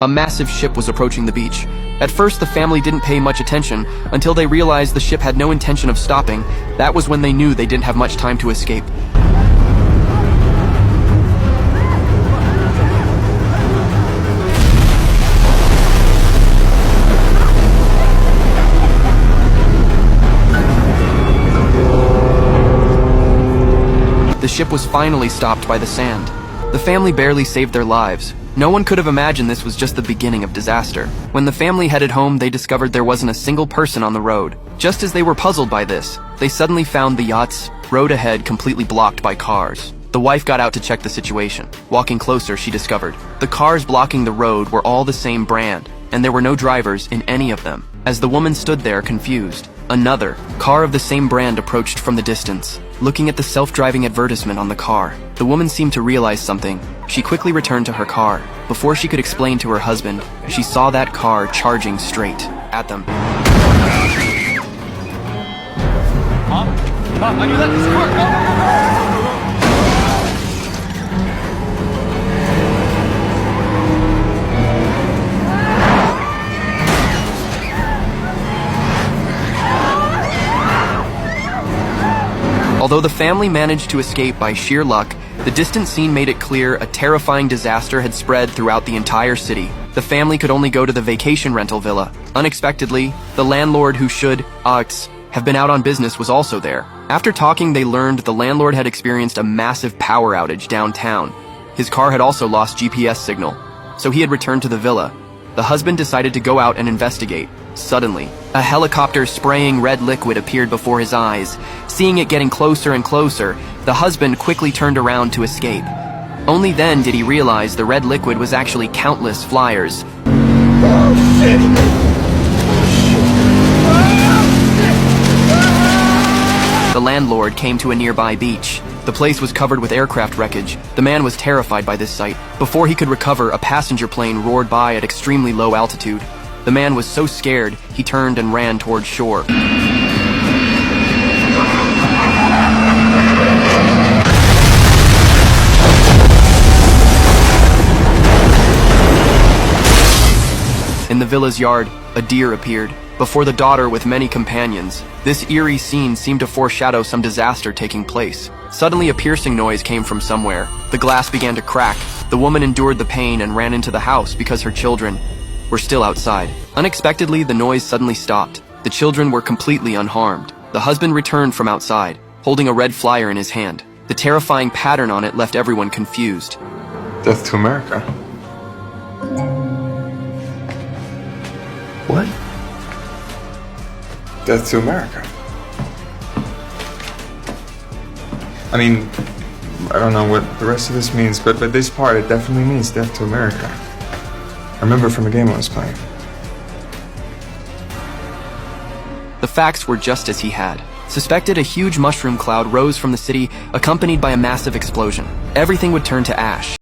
A massive ship was approaching the beach. At first, the family didn't pay much attention until they realized the ship had no intention of stopping. That was when they knew they didn't have much time to escape. The ship was finally stopped by the sand. The family barely saved their lives. No one could have imagined this was just the beginning of disaster. When the family headed home, they discovered there wasn't a single person on the road. Just as they were puzzled by this, they suddenly found the yacht's road ahead completely blocked by cars. The wife got out to check the situation. Walking closer, she discovered the cars blocking the road were all the same brand, and there were no drivers in any of them. As the woman stood there confused, another car of the same brand approached from the distance. Looking at the self-driving advertisement on the car, the woman seemed to realize something. She quickly returned to her car. Before she could explain to her husband, she saw that car charging straight at them. Mom, I knew that this car. Although the family managed to escape by sheer luck, the distant scene made it clear a terrifying disaster had spread throughout the entire city. The family could only go to the vacation rental villa. Unexpectedly, the landlord who should, have been out on business was also there. After talking, they learned the landlord had experienced a massive power outage downtown. His car had also lost GPS signal, so he had returned to the villa. The husband decided to go out and investigate. Suddenly, a helicopter spraying red liquid appeared before his eyes. Seeing it getting closer and closer, the husband quickly turned around to escape. Only then did he realize the red liquid was actually countless flyers. The landlord came to a nearby beach. The place was covered with aircraft wreckage. The man was terrified by this sight. Before he could recover, a passenger plane roared by at extremely low altitude. The man was so scared, he turned and ran towards shore. In the villa's yard, a deer appeared, before the daughter with many companions. This eerie scene seemed to foreshadow some disaster taking place. Suddenly, a piercing noise came from somewhere. The glass began to crack. The woman endured the pain and ran into the house because her children were still outside. Unexpectedly, the noise suddenly stopped. The children were completely unharmed. The husband returned from outside, holding a red flyer in his hand. The terrifying pattern on it left everyone confused. Death to America. What? Death to America. I mean, I don't know what the rest of this means, but this part, it definitely means death to America. I remember from a game I was playing. The facts were just as he had suspected. A huge mushroom cloud rose from the city, accompanied by a massive explosion. Everything would turn to ash.